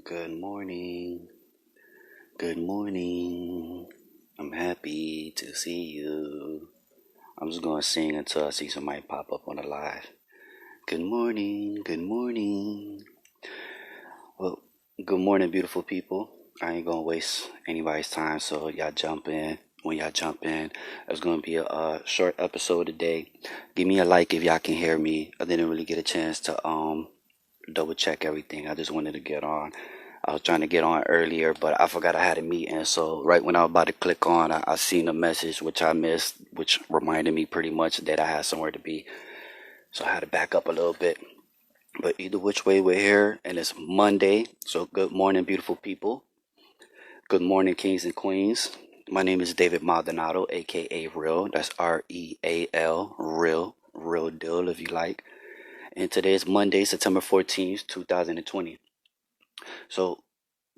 Good morning. Good morning. I'm happy to see you. I'm just gonna sing until I see somebody pop up on the live. Good morning. Good morning. Well, good morning, beautiful people. I ain't gonna waste anybody's time, so y'all jump in. When y'all jump in, it's gonna be a short episode today. Give me a like if y'all can hear me. I didn't really get a chance to double check everything. I just wanted to get on. I was trying to get on earlier, but I forgot I had a meeting. So right when I was about to click on, I seen a message which I missed, which reminded me pretty much that I had somewhere to be. So I had to back up a little bit. But either which way, we're here, and it's Monday. So good morning, beautiful people. Good morning, kings and queens. My name is David Maldonado, aka Real. That's Real, real deal if you like. And today is Monday, September 14th, 2020. So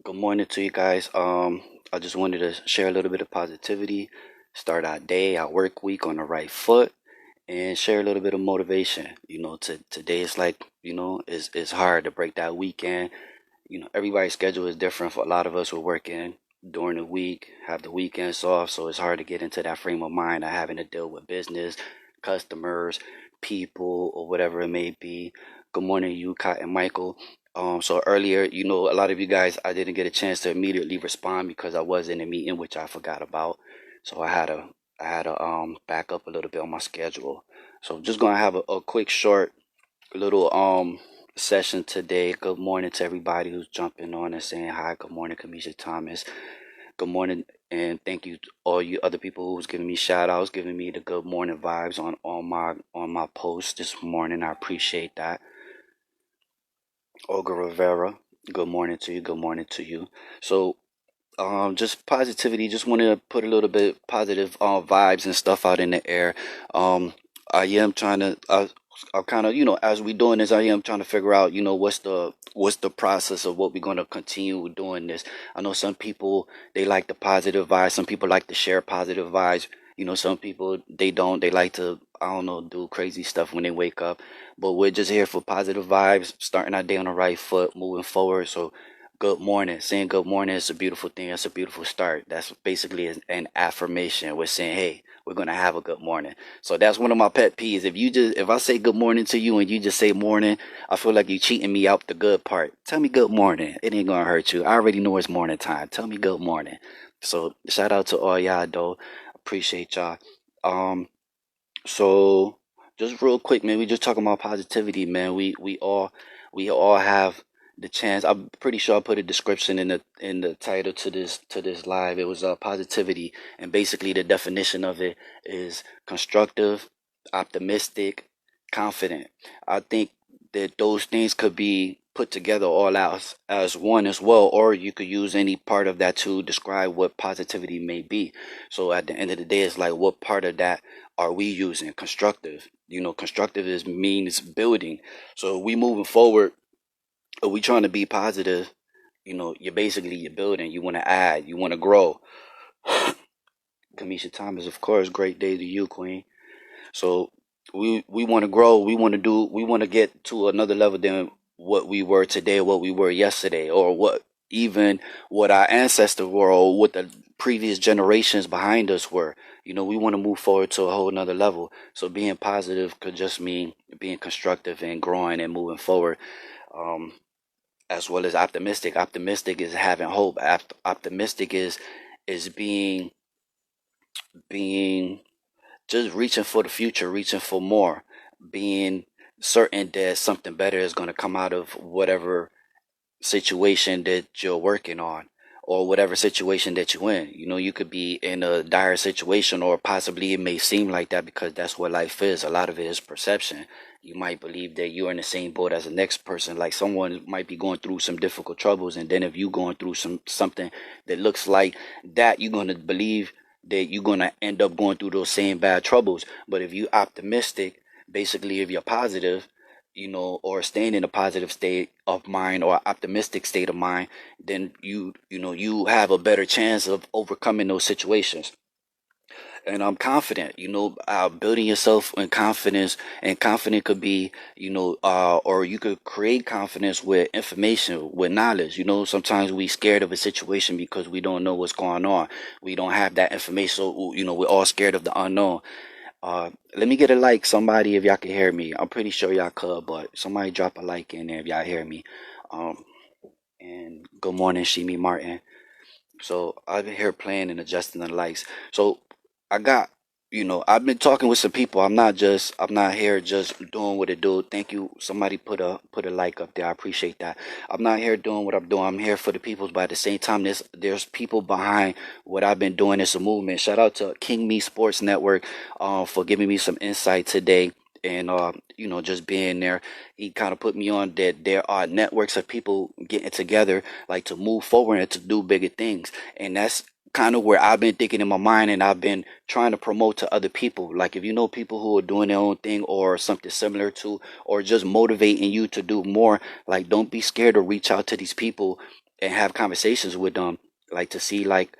good morning to you guys. I just wanted to share a little bit of positivity, start our day, our work week on the right foot, and share a little bit of motivation. Today it's like, it's hard to break that weekend. Everybody's schedule is different. For a lot of us, we're working during the week, have the weekends off, so it's hard to get into that frame of mind of having to deal with business, customers, people, or whatever it may be. Good morning, you, Kat and Michael. So earlier, a lot of you guys, I didn't get a chance to immediately respond because I was in a meeting, which I forgot about. So I had to back up a little bit on my schedule. So just gonna have a quick, short, little session today. Good morning to everybody who's jumping on and saying hi. Good morning, Kamisha Thomas. Good morning, and thank you to all you other people who's giving me shout outs, giving me the good morning vibes on my post this morning. I appreciate that. Olga Rivera, good morning to you. Good morning to you. So just positivity, just wanted to put a little bit positive vibes and stuff out in the air. I am trying to I kind of, as we doing this, I am trying to figure out, what's the process of what we're going to continue doing this. I know some people, they like the positive vibes, some people like to share positive vibes. Some people, they don't, they like to, I don't know, do crazy stuff when they wake up. But we're just here for positive vibes, starting our day on the right foot, moving forward. So good morning. Saying good morning is a beautiful thing. It's a beautiful start. That's basically an affirmation. We're saying, hey, we're gonna have a good morning. So that's one of my pet peeves. If I say good morning to you and you just say morning, I feel like you're cheating me out the good part. Tell me good morning. It ain't gonna hurt you. I already know it's morning time. Tell me good morning. So shout out to all y'all though. Appreciate y'all. Um, so just real quick, man, we just talking about positivity, man. We all have the chance. I'm pretty sure I put a description in the title to this live. It was positivity, and basically the definition of it is constructive, optimistic, confident. I think that those things could be put together all out as one as well, or you could use any part of that to describe what positivity may be. So at the end of the day, it's like, what part of that are we using? Constructive. Constructive is means building. So we moving forward. Are we trying to be positive? You're building. You want to add. You want to grow. Kamisha Thomas, of course, great day to you, Queen. So we want to grow. We want to get to another level than what we were today, what we were yesterday, or what our ancestors were, or what the previous generations behind us were. We want to move forward to a whole nother level. So being positive could just mean being constructive and growing and moving forward. Um, as well as optimistic. Optimistic is having hope. Optimistic is being just reaching for the future, reaching for more, being certain that something better is going to come out of whatever situation that you're working on, or whatever situation that you're in. You could be in a dire situation, or possibly it may seem like that because that's what life is. A lot of it is perception. You might believe that you're in the same boat as the next person. Like, someone might be going through some difficult troubles, and then if you going through something that looks like that, you're going to believe that you're going to end up going through those same bad troubles. But if you optimistic, basically, if you're positive, or staying in a positive state of mind, or optimistic state of mind, then you have a better chance of overcoming those situations. and I'm confident. Building yourself in confidence, and confident could be, or you could create confidence with information, with knowledge. Sometimes we scared of a situation because we don't know what's going on. We don't have that information, so we're all scared of the unknown. Let me get a like, somebody, if y'all can hear me. I'm pretty sure y'all could, but somebody drop a like in there if y'all hear me. Um, and good morning, Shimi Martin. So I've been here playing and adjusting the lights. So I got, I've been talking with some people. I'm not here just doing what it do. Thank you. Somebody put a like up there. I appreciate that. I'm not here doing what I'm doing. I'm here for the people, but at the same time, there's people behind what I've been doing. It's a movement. Shout out to King Me Sports Network, for giving me some insight today. And just being there, he kind of put me on that there are networks of people getting together, like to move forward and to do bigger things. And that's kind of where I've been thinking in my mind, and I've been trying to promote to other people. Like, if you know people who are doing their own thing or something similar to, or just motivating you to do more, like, don't be scared to reach out to these people and have conversations with them, like to see, like,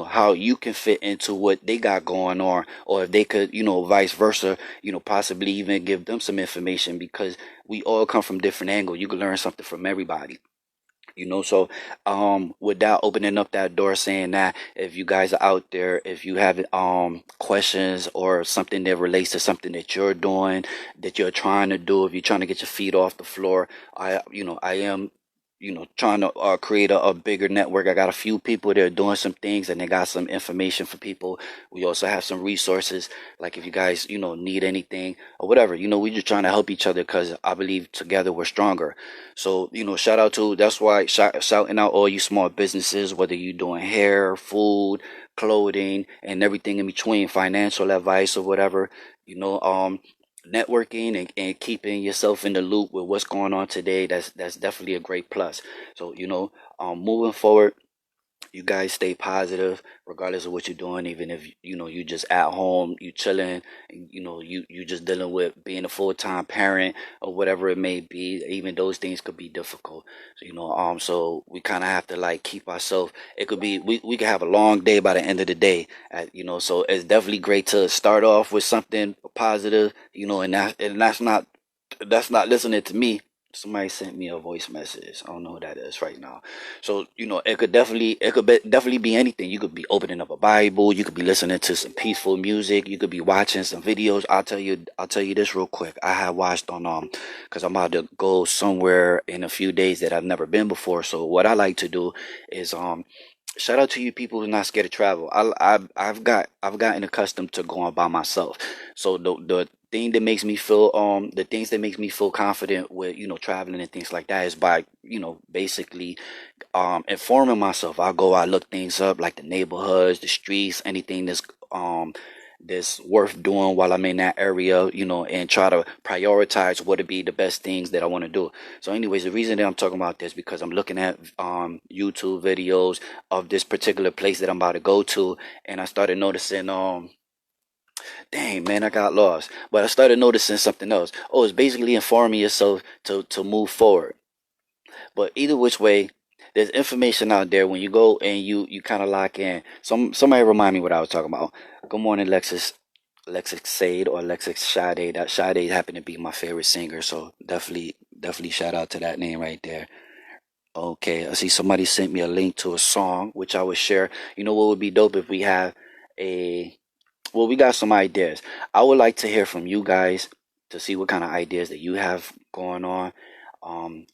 how you can fit into what they got going on, or if they could, vice versa, possibly even give them some information, because we all come from different angles. You can learn something from everybody. So without opening up that door, saying that, if you guys are out there, if you have questions or something that relates to something that you're doing, that you're trying to do, if you're trying to get your feet off the floor, I am, trying to create a bigger network. I got a few people that are doing some things, and they got some information for people. We also have some resources, like if you guys, need anything or whatever, we just trying to help each other, because I believe together we're stronger. So, shout out to, that's why, shouting out all you small businesses, whether you're doing hair, food, clothing, and everything in between, financial advice or whatever, networking, and keeping yourself in the loop with what's going on today. That's definitely a great plus. So, moving forward, you guys stay positive regardless of what you're doing, even if you just at home, you chilling, and, you just dealing with being a full-time parent or whatever it may be. Even those things could be difficult. So, so we kind of have to, like, keep ourselves. It could be, we could have a long day by the end of the day, so it's definitely great to start off with something positive, and that's not listening to me. Somebody sent me a voice message. I don't know who that is right now. So, it could definitely be anything. You could be opening up a Bible. You could be listening to some peaceful music. You could be watching some videos. I'll tell you this real quick. I have watched on, because I'm about to go somewhere in a few days that I've never been before. So what I like to do is, shout out to you people who's not scared to travel. I've gotten accustomed to going by myself. So the things that makes me feel confident with, traveling and things like that, is by, basically, informing myself. I look things up, like the neighborhoods, the streets, anything that's worth doing while I'm in that area, and try to prioritize what would be the best things that I want to do. So, anyways, the reason that I'm talking about this, because I'm looking at YouTube videos of this particular place that I'm about to go to, and I started noticing, dang man, I got lost. But I started noticing something else. Oh, it's basically informing yourself to move forward. But either which way, there's information out there when you go and you kind of lock in. Somebody remind me what I was talking about. Good morning, Lexus Sade, or Lexus Sade. That Sade happened to be my favorite singer, so definitely shout out to that name right there. Okay, I see somebody sent me a link to a song which I would share. You know what would be dope if we have a well, we got some ideas. I would like to hear from you guys to see what kind of ideas that you have going on.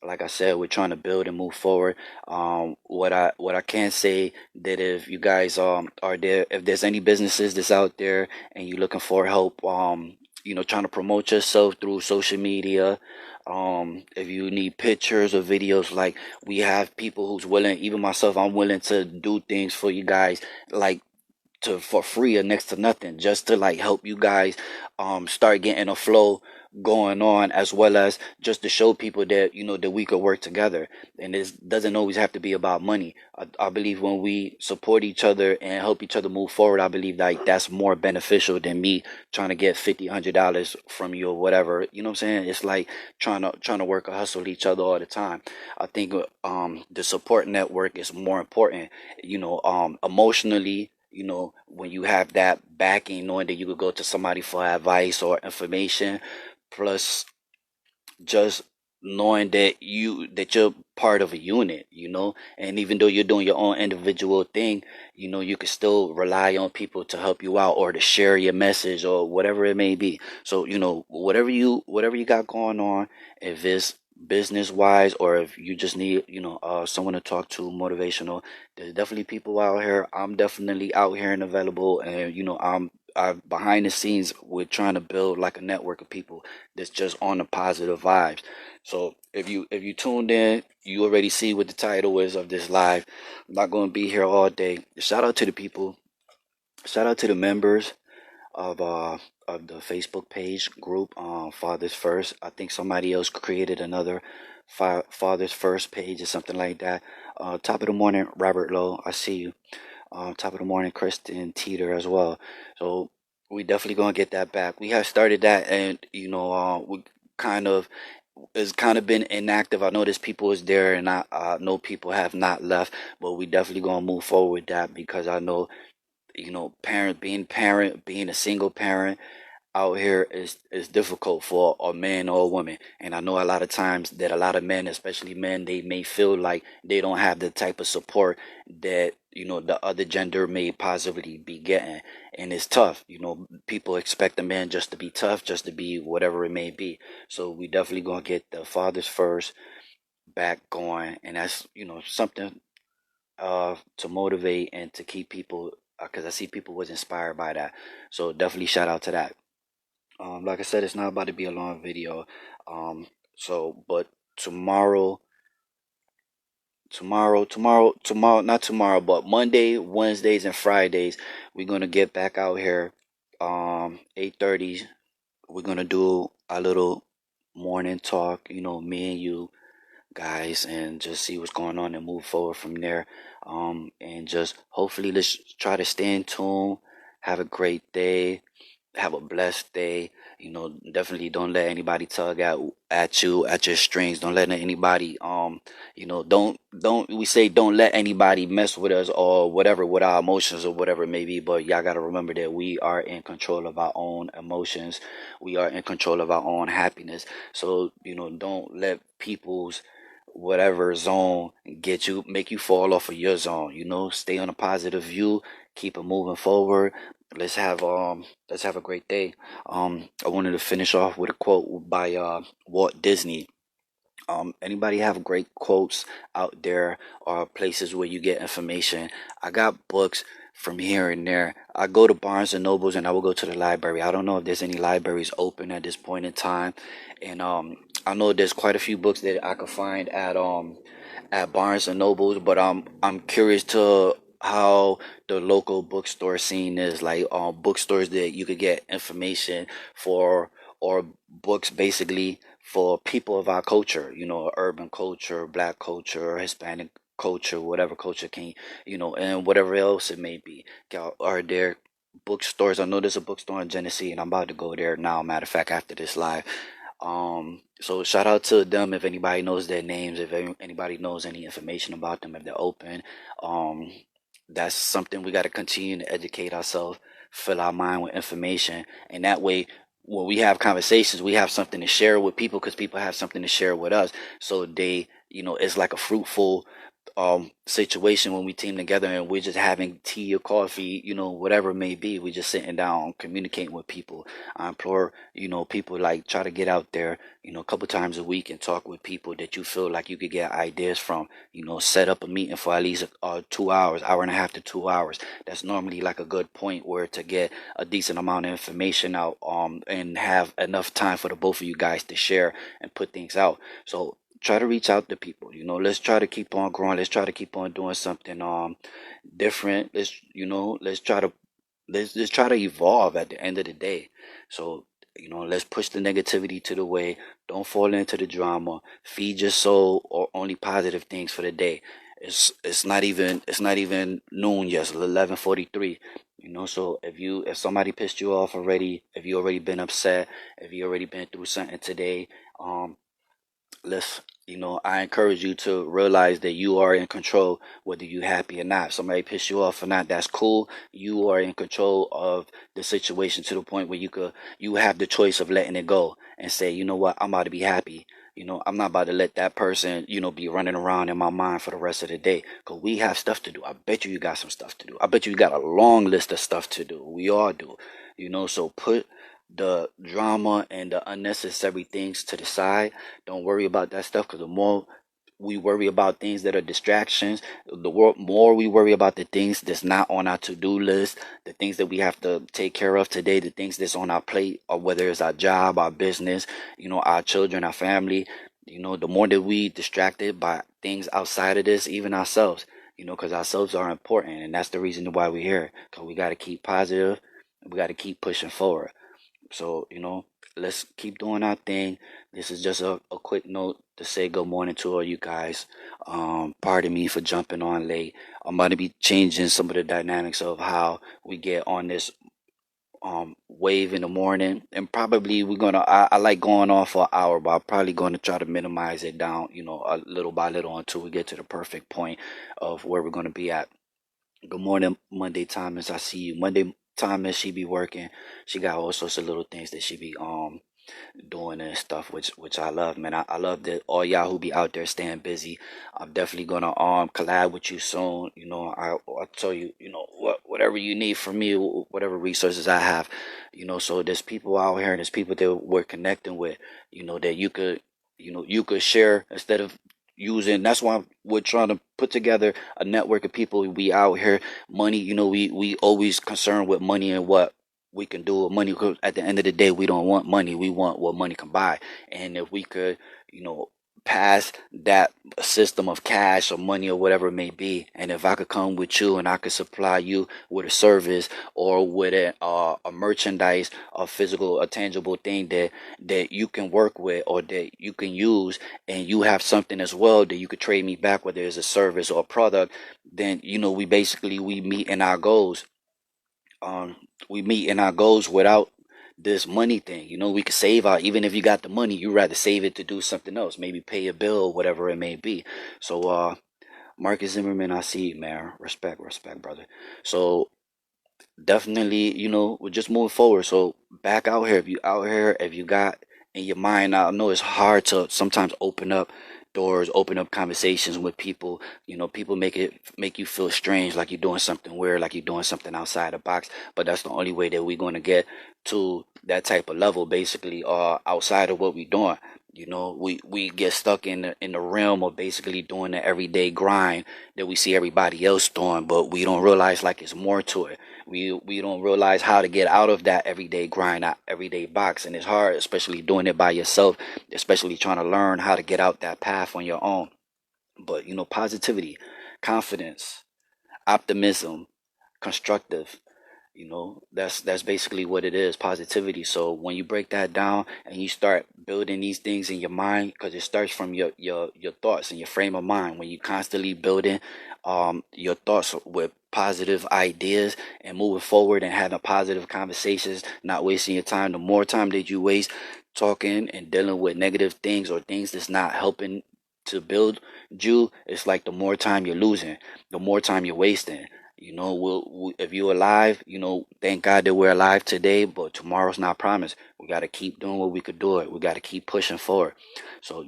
Like I said, we're trying to build and move forward. What I can say, that if you guys are there, if there's any businesses that's out there and you're looking for help, trying to promote yourself through social media, if you need pictures or videos, like, we have people who's willing, even myself, I'm willing to do things for you guys, like, for free or next to nothing, just to, like, help you guys start getting a flow going on, as well as just to show people that, that we could work together. And this doesn't always have to be about money. I believe when we support each other and help each other move forward, I believe, like, that's more beneficial than me trying to get $50 $100 from you or whatever. You know what I'm saying? It's like trying to work a hustle each other all the time. I think the support network is more important, emotionally, when you have that backing, knowing that you could go to somebody for advice or information, plus just knowing that you're part of a unit, and even though you're doing your own individual thing, you can still rely on people to help you out or to share your message or whatever it may be. So, whatever you got going on, if it's business wise or if you just need, someone to talk to, motivational, there's definitely people out here. I'm definitely out here and available, and I'm behind the scenes. We're trying to build like a network of people that's just on the positive vibes. So if you tuned in, you already see what the title is of this live. I'm not going to be here all day. Shout out to the people. Shout out to the members of the Facebook page group, Fathers First. I think somebody else created another Fathers First page or something like that. Top of the morning, Robert Lowe. I see you. Top of the morning, Kristen Teeter as well. So we definitely gonna get that back. We have started that, and we kind of it's kind of been inactive. I know there's people is there, and I know people have not left, but we definitely gonna move forward with that because I know parent, being a single parent out here is difficult for a man or a woman. And I know a lot of times that a lot of men, especially men, they may feel like they don't have the type of support that the other gender may possibly be getting. And it's tough. People expect a man just to be tough, just to be whatever it may be. So we definitely gonna get the Fathers First back going, and that's something to motivate and to keep people, because I see people was inspired by that. So definitely shout out to that. Like I said, it's not about to be a long video. But tomorrow, not tomorrow, but Monday, Wednesdays, and Fridays, we're gonna get back out here. 8:30. We're gonna do a little morning talk. Me and you guys, and just see what's going on and move forward from there. And just hopefully let's try to stay in tune. Have a great day. Have a blessed day. Definitely don't let anybody tug at you at your strings. Don't let anybody don't we say don't let anybody mess with us or whatever with our emotions or whatever it may be. But y'all gotta remember that we are in control of our own emotions. We are in control of our own happiness. So don't let people's whatever zone make you fall off of your zone. Stay on a positive view, keep it moving forward. Let's have a great day. I wanted to finish off with a quote by Walt Disney. Anybody have great quotes out there or places where you get information? I got books from here and there. I go to Barnes and Nobles, and I will go to the library. I don't know if there's any libraries open at this point in time, and I know there's quite a few books that I could find at Barnes and Nobles, but I'm curious to how the local bookstore scene is like, bookstores that you could get information for, or books basically for people of our culture, urban culture, black culture, Hispanic culture, whatever culture can, and whatever else it may be. Are there bookstores? I know there's a bookstore in Genesee, and I'm about to go there now, matter of fact, after this live. So shout out to them if anybody knows their names, if anybody knows any information about them, if they're open. Um, that's something we got to continue to educate ourselves, fill our mind with information, and that way, when we have conversations, we have something to share with people because people have something to share with us. So it's like a fruitful situation when we team together and we're just having tea or coffee, whatever it may be. We're just sitting down communicating with people. I implore people, like, try to get out there a couple times a week and talk with people that you feel like you could get ideas from. Set up a meeting for at least 2 hours, hour and a half to 2 hours. That's normally like a good point where to get a decent amount of information out, and have enough time for the both of you guys to share and put things out. So try to reach out to people. Let's try to keep on growing. Let's try to keep on doing something different. Let's try to evolve at the end of the day. So let's push the negativity to the way. Don't fall into the drama. Feed your soul or only positive things for the day. It's not even noon yet. It's 11:43. So if somebody pissed you off already, if you already been upset, if you already been through something today, let's I encourage you to realize that you are in control, whether you're happy or not. Somebody piss you off or not, that's cool. You are in control of the situation to the point where you have the choice of letting it go and say, you know what, I'm about to be happy. I'm not about to let that person, be running around in my mind for the rest of the day. Because we have stuff to do. I bet you got some stuff to do. I bet you got a long list of stuff to do. We all do. So put the drama and the unnecessary things to the side. Don't worry about that stuff, because the more we worry about things that are distractions, more we worry about the things that's not on our to-do list, the things that we have to take care of today, the things that's on our plate, or whether it's our job, our business, our children, our family. The more that we distracted by things outside of this, even ourselves, because ourselves are important, and that's the reason why we're here. Because we got to keep positive, we got to keep pushing forward. So, let's keep doing our thing. This is just a quick note to say good morning to all you guys. Pardon me for jumping on late. I'm about to be changing some of the dynamics of how we get on this wave in the morning. And probably I like going on for an hour, but I'm probably gonna try to minimize it down, a little by little until we get to the perfect point of where we're gonna be at. Good morning, Monday time, as I see you. Monday time as she be working, she got all sorts of little things that she be doing and stuff, which I love, man. I love that all y'all who be out there staying busy. I'm definitely gonna collab with you soon. I tell you, whatever you need from me, whatever resources I have, so there's people out here and there's people that we're connecting with, that you could share instead of using. That's why we're trying to put together a network of people. We out here, money, we always concerned with money and what we can do with money. 'Cause at the end of the day, we don't want money, we want what money can buy. And if we could, pass that system of cash or money or whatever it may be, and if I could come with you and I could supply you with a service or with a merchandise, a physical, a tangible thing that you can work with or that you can use, and you have something as well that you could trade me back, whether it's a service or a product, then we meet in our goals. We meet in our goals without this money thing. We could save out. Even if you got the money, you rather save it to do something else, maybe pay a bill, whatever it may be. So Marcus Zimmerman, I see you, man. Respect, brother. So definitely, we're just moving forward. So back out here, if you out here, if you got in your mind, I know it's hard to sometimes open up doors, open up conversations with people. People make you feel strange, like you're doing something weird, like you're doing something outside the box. But that's the only way that we're going to get to that type of level, basically, outside of what we're doing. We get stuck in the realm of basically doing the everyday grind that we see everybody else doing, but we don't realize like it's more to it. We don't realize how to get out of that everyday grind, that everyday box, and it's hard, especially doing it by yourself, especially trying to learn how to get out that path on your own. But positivity, confidence, optimism, constructive. That's basically what it is, positivity. So when you break that down and you start building these things in your mind, because it starts from your thoughts and your frame of mind. When you constantly building your thoughts with positive ideas and moving forward and having positive conversations, not wasting your time. The more time that you waste talking and dealing with negative things or things that's not helping to build you, it's like the more time you're losing, the more time you're wasting. If you're alive, thank God that we're alive today, but tomorrow's not promised. We got to keep doing what we could do it. We got to keep pushing forward. So,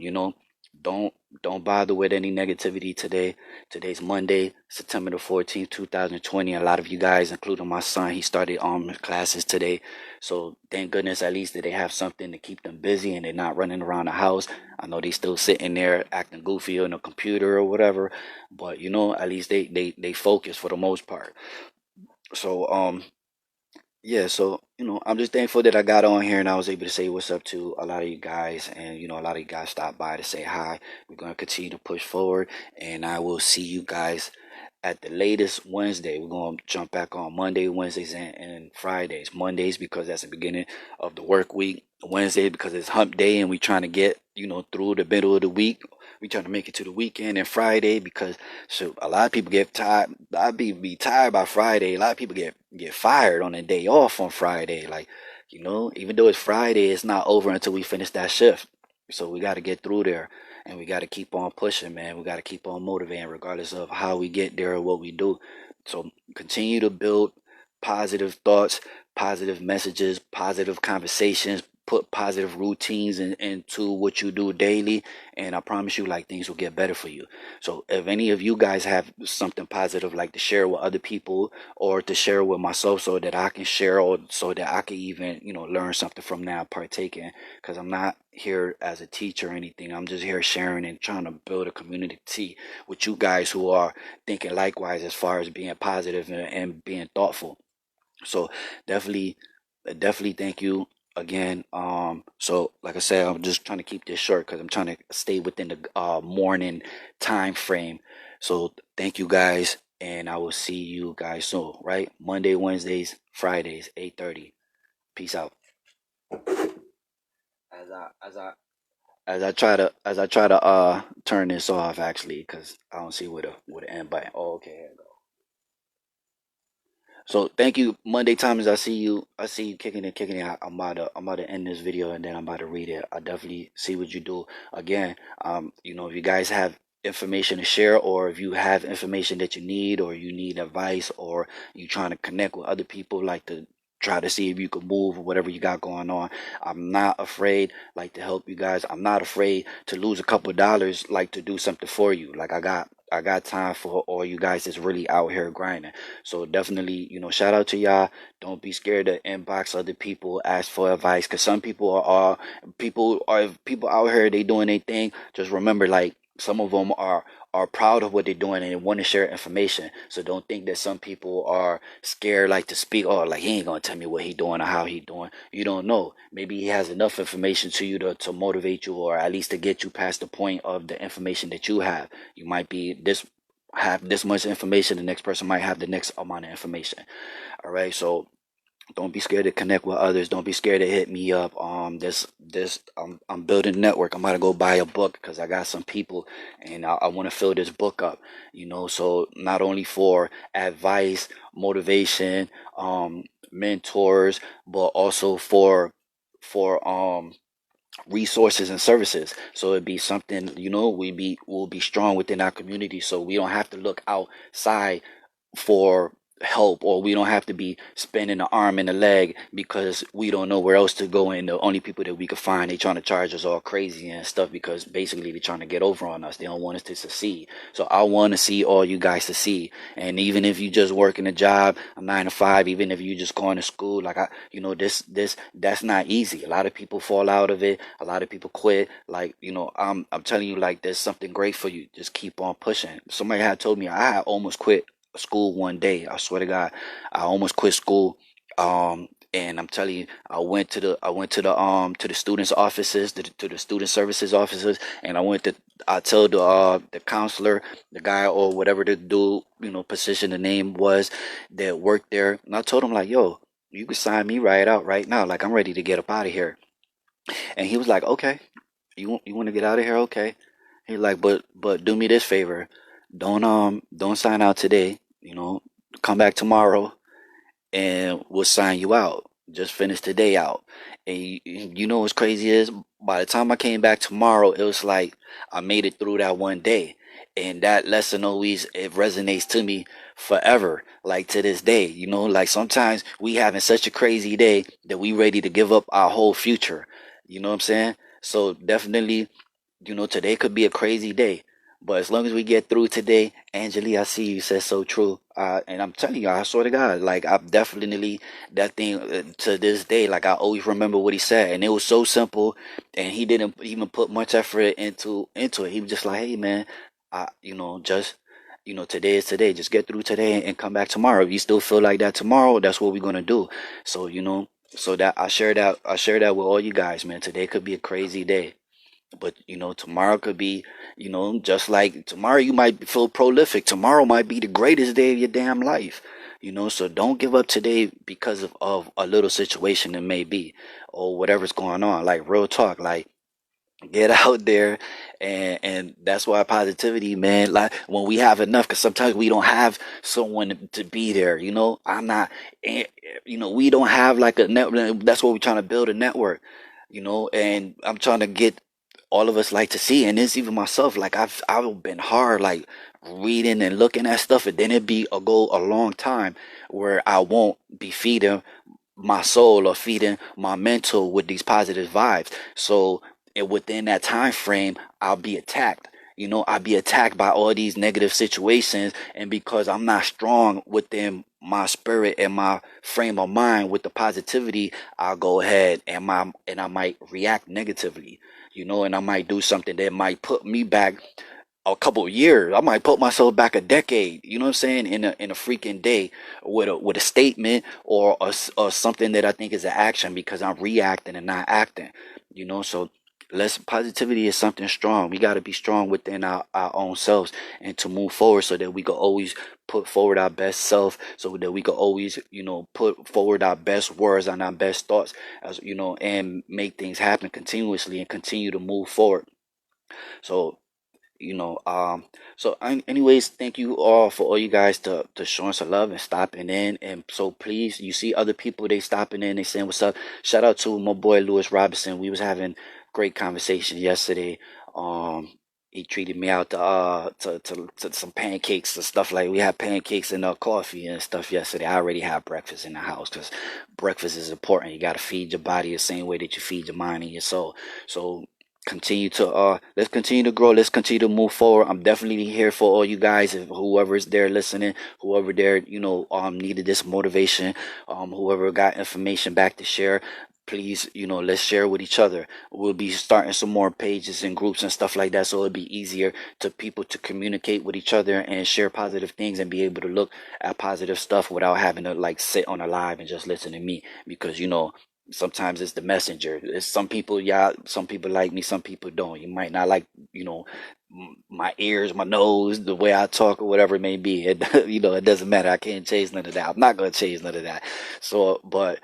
don't don't bother with any negativity today. Today's Monday, September the 14th, 2020. A lot of you guys, including my son, he started classes today. So thank goodness at least that they have something to keep them busy and they're not running around the house. I know they still sitting there acting goofy on the computer or whatever, but at least they focus for the most part. So yeah, so I'm just thankful that I got on here and I was able to say what's up to a lot of you guys, and a lot of you guys stopped by to say hi. We're gonna continue to push forward, and I will see you guys at the latest Wednesday. We're gonna jump back on Monday, Wednesdays, and Fridays. Mondays because that's the beginning of the work week. Wednesday because it's hump day and we trying to get through the middle of the week. We trying to make it to the weekend. And Friday because a lot of people get tired. A lot of people be tired by Friday. A lot of people get fired on a day off on Friday. Like even though it's Friday, it's not over until we finish that shift. So we got to get through there. and we got to keep on pushing, man. We got to keep on motivating, regardless of how we get there or what we do. So continue to build positive thoughts, positive messages, positive conversations. Put positive routines into what you do daily, and I promise you, like, things will get better for you. So, if any of you guys have something positive, like to share with other people or to share with myself, so that I can share, or so that I can even, learn something from that, partake in, because I'm not here as a teacher or anything. I'm just here sharing and trying to build a community with you guys who are thinking likewise as far as being positive and being thoughtful. So definitely, definitely thank you again. So like I said, I'm just trying to keep this short because I'm trying to stay within the morning time frame. So thank you guys, and I will see you guys soon. Right, Monday, Wednesdays, Fridays, 8:30. Peace out. As I try to turn this off, actually, because I don't see where the end button. Oh, okay, here it go. So thank you. Monday Thomas, I see you. I see you kicking it, kicking it. I'm about to end this video, and then I'm about to read it. I definitely see what you do. Again, if you guys have information to share, or if you have information that you need, or you need advice, or you trying to connect with other people, like to try to see if you can move or whatever you got going on. I'm not afraid, like, to help you guys. I'm not afraid to lose a couple of dollars, like, to do something for you. Like, I got time for all you guys that's really out here grinding. So definitely, shout out to y'all. Don't be scared to inbox other people, ask for advice, because some people out here, they doing their thing. Just remember, like, some of them are proud of what they're doing and they want to share information. So don't think that some people are scared, like, to speak. Oh, like, he ain't gonna tell me what he doing or how he doing. You don't know. Maybe he has enough information to you to motivate you, or at least to get you past the point of the information that you have. You might be this have this much information, the next person might have the next amount of information. All right, so don't be scared to connect with others. Don't be scared to hit me up. I'm building a network. I'm about to go buy a book because I got some people, and I want to fill this book up. So not only for advice, motivation, mentors, but also for resources and services. So it'd be something, we'll be strong within our community, so we don't have to look outside for help, or we don't have to be spending an arm and a leg because we don't know where else to go, and the only people that we could find, they trying to charge us all crazy and stuff, because basically they're trying to get over on us. They don't want us to succeed. So I want to see all you guys succeed. And even if you just working a job, a 9 to 5, even if you just going to school, like, this that's not easy. A lot of people fall out of it. A lot of people quit. Like, I'm telling you, like, there's something great for you. Just keep on pushing. Somebody had told me I had almost quit school one day. I swear to God, I almost quit school. And I'm telling you, I went to the students' offices, to the student services offices, and I told the counselor, the guy, or whatever the dude, position, the name was, that worked there, and I told him, like, yo, you can sign me right out right now. Like, I'm ready to get up out of here. And he was like, okay, you want to get out of here? Okay. He's like, but do me this favor. Don't sign out today. Come back tomorrow and we'll sign you out. Just finish today out. And you know what's crazy is, by the time I came back tomorrow, it was like I made it through that one day. And that lesson always, it resonates to me forever, like, to this day. Like, sometimes we having such a crazy day that we ready to give up our whole future. You know what I'm saying? So definitely, today could be a crazy day, but as long as we get through today, Angeli, I see you said so true. And I'm telling you, I swear to God, like, I've definitely, that thing, to this day, like, I always remember what he said, and it was so simple, and he didn't even put much effort into it. He was just like, hey, man, just, today is today. Just get through today and come back tomorrow. If you still feel like that tomorrow, that's what we're gonna do. So, so that I share that with all you guys, man. Today could be a crazy day. But tomorrow could be, just like tomorrow, you might feel prolific. Tomorrow might be the greatest day of your damn life. So don't give up today because of a little situation it may be, or whatever's going on. Like, real talk, like, get out there, and that's why positivity, man. Like, when we have enough, because sometimes we don't have someone to be there. I'm not, we don't have like a network. That's what we're trying to build, a network. And I'm trying to get all of us like to see. And it's even myself, like I've been hard, like reading and looking at stuff, and then go a long time where I won't be feeding my soul or feeding my mental with these positive vibes. So within that time frame, I'll be attacked. I'll be attacked by all these negative situations, and because I'm not strong within my spirit and my frame of mind with the positivity, I'll go ahead and I might react negatively. And I might do something that might put me back a couple of years. I might put myself back a decade. You know what I'm saying? In a freaking day, with a statement or something that I think is an action, because I'm reacting and not acting. So less positivity is something strong. We got to be strong within our own selves, and to move forward so that we can always put forward our best self, so that we can always put forward our best words and our best thoughts, and make things happen continuously and continue to move forward. So you know so anyways, thank you all for all you guys to showing some love and stopping in. And so please, you see other people, they stopping in, they saying what's up. Shout out to my boy Lewis Robinson. We was having great conversation yesterday. He treated me out to some pancakes and stuff. Like, we had pancakes and coffee and stuff yesterday. I already had breakfast in the house, because breakfast is important. You got to feed your body the same way that you feed your mind and your soul. So let's continue to grow, let's continue to move forward. I'm definitely here for all you guys, if whoever's there listening, whoever there needed this motivation, whoever got information back to share, please, let's share with each other. We'll be starting some more pages and groups and stuff like that, so it'll be easier to people to communicate with each other and share positive things, and be able to look at positive stuff without having to like sit on a live and just listen to me. Because sometimes it's the messenger. It's some people, yeah, some people like me, some people don't. You might not like, my ears, my nose, the way I talk, or whatever it may be. It doesn't matter. I can't change none of that. I'm not gonna change none of that. So, but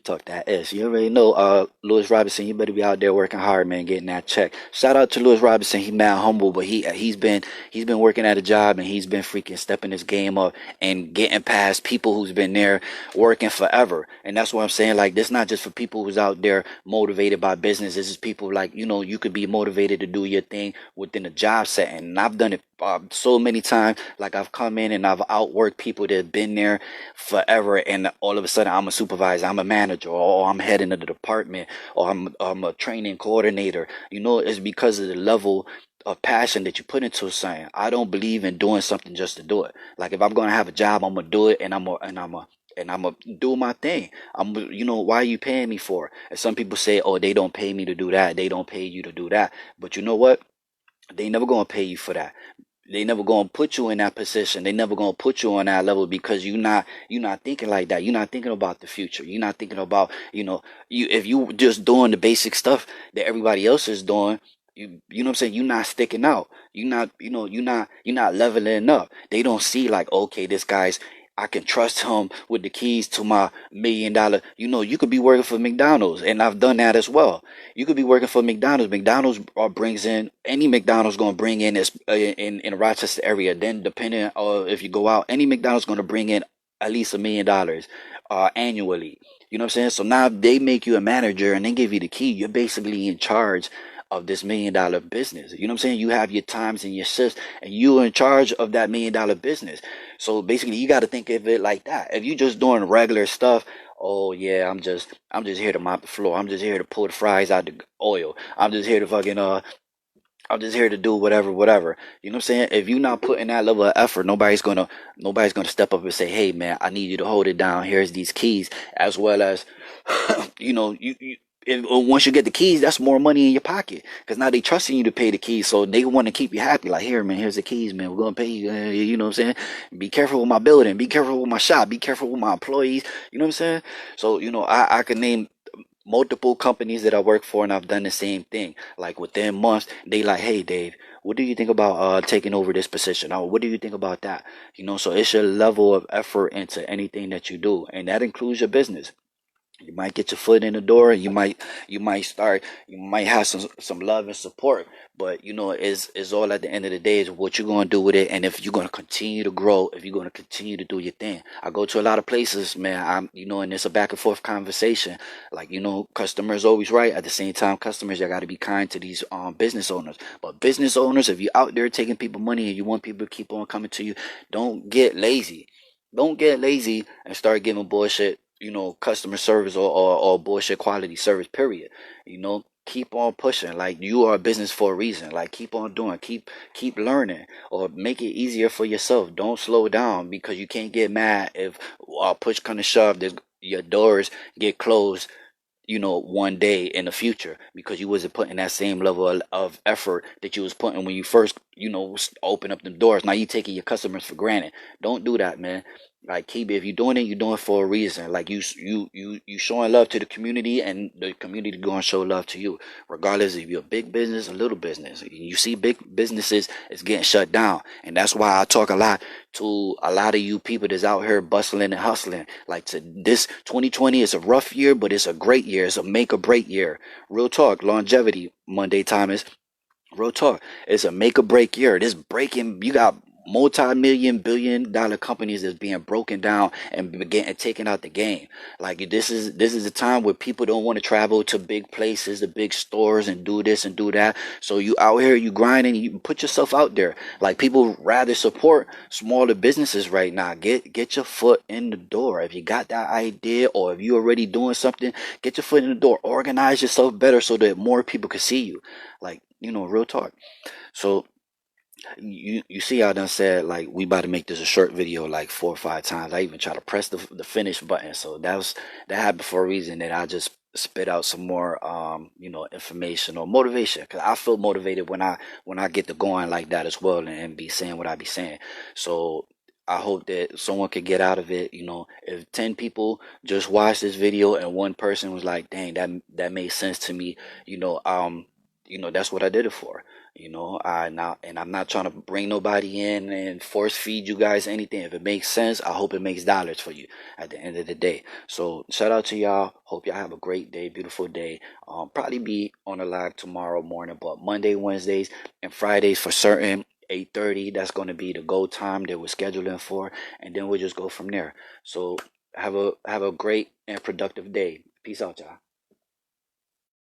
talk that S. You already know, Lewis Robinson. You better be out there working hard, man, getting that check. Shout out to Lewis Robinson. He mad humble, but he's been working at a job, and he's been freaking stepping his game up and getting past people who's been there working forever. And that's what I'm saying. Like, this not just for people who's out there motivated by business. This is people like, you could be motivated to do your thing within a job setting. And I've done it so many times. Like, I've come in and I've outworked people that have been there forever, and all of a sudden I'm a supervisor, I'm a manager, or I'm heading of the department, or I'm a training coordinator. It's because of the level of passion that you put into something. I don't believe in doing something just to do it. Like, if I'm gonna have a job, I'm gonna do it, and I'm gonna do my thing. Why are you paying me for? And some people say, oh, they don't pay me to do that, they don't pay you to do that. But you know what? They never gonna pay you for that. They never gonna put you in that position. They never gonna put you on that level, because you're not thinking like that. You're not thinking about the future. You're not thinking about, if you just doing the basic stuff that everybody else is doing, you know what I'm saying, you're not sticking out. You're not leveling up. They don't see like, okay, this guy's, I can trust him with the keys to my $1 million. You could be working for McDonald's, and I've done that as well. You could be working for McDonald's. McDonald's brings in, any McDonald's going to bring in this in the Rochester area. Then, depending on if you go out, any McDonald's going to bring in at least $1 million annually. You know what I'm saying? So now they make you a manager and they give you the key. You're basically in charge of this $1 million business. You know what I'm saying? You have your times and your shifts, and you're in charge of that $1 million business. So basically, you got to think of it like that. If you just doing regular stuff, oh yeah, I'm just here to mop the floor. I'm just here to pull the fries out the oil. I'm just here to fucking I'm just here to do whatever. You know what I'm saying? If you're not putting that level of effort, nobody's gonna step up and say, hey man, I need you to hold it down. Here's these keys, as well as once you get the keys, that's more money in your pocket, because now they trusting you to pay the keys, so they want to keep you happy. Like, here, man, here's the keys, man. We're gonna pay you. You know what I'm saying? Be careful with my building. Be careful with my shop. Be careful with my employees. You know what I'm saying? So I can name multiple companies that I work for, and I've done the same thing. Like, within months, they like, hey Dave, what do you think about taking over this position? Or what do you think about that? So it's your level of effort into anything that you do, and that includes your business. You might get your foot in the door. You might have some love and support. But it's all at the end of the day is what you're gonna do with it, and if you're gonna continue to grow, if you're gonna continue to do your thing. I go to a lot of places, man. And it's a back and forth conversation. Like customers always right. At the same time, customers, you got to be kind to these business owners. But business owners, if you're out there taking people money and you want people to keep on coming to you, don't get lazy. Don't get lazy and start giving bullshit, customer service or bullshit quality service, period. Keep on pushing. Like, you are a business for a reason. Like, keep on doing, keep learning, or make it easier for yourself. Don't slow down, because you can't get mad if push kind of shove, your doors get closed, one day in the future, because you wasn't putting that same level of effort that you was putting when you first, open up the doors. Now you taking your customers for granted. Don't do that, man. Like, keep it. If you're doing it, you're doing it for a reason. Like, you showing love to the community, and the community going to show love to you, regardless if you're a big business or little business. You see big businesses is getting shut down, and that's why I talk a lot to a lot of you people that's out here bustling and hustling. Like, to this 2020 is a rough year, but it's a great year. It's a make or break year. Real talk, longevity, Monday Thomas. Real talk. It's a make or break year. This breaking, you got multi-million billion-dollar companies that's being broken down and getting taken out the game. Like, this is a time where people don't want to travel to big places, the big stores, and do this and do that. So you out here, you grinding, you put yourself out there. Like, people rather support smaller businesses right now. Get your foot in the door. If you got that idea, or if you're already doing something, get your foot in the door. Organize yourself better so that more people can see you. Like, real talk. So you see, I done said, like, we about to make this a short video like 4 or 5 times. I even try to press the finish button. So that happened for a reason, that I just spit out some more information or motivation, because I feel motivated when I get to going like that as well, and be saying what I be saying. So I hope that someone could get out of it. If 10 people just watched this video and one person was like, dang, that made sense to me, that's what I did it for. I'm not trying to bring nobody in and force feed you guys anything. If it makes sense, I hope it makes dollars for you at the end of the day. So shout out to y'all. Hope y'all have a great day, beautiful day. Probably be on a live tomorrow morning, but Monday, Wednesdays, and Fridays for certain, 8:30. That's going to be the go time that we're scheduling for, and then we'll just go from there. So have a great and productive day. Peace out, y'all.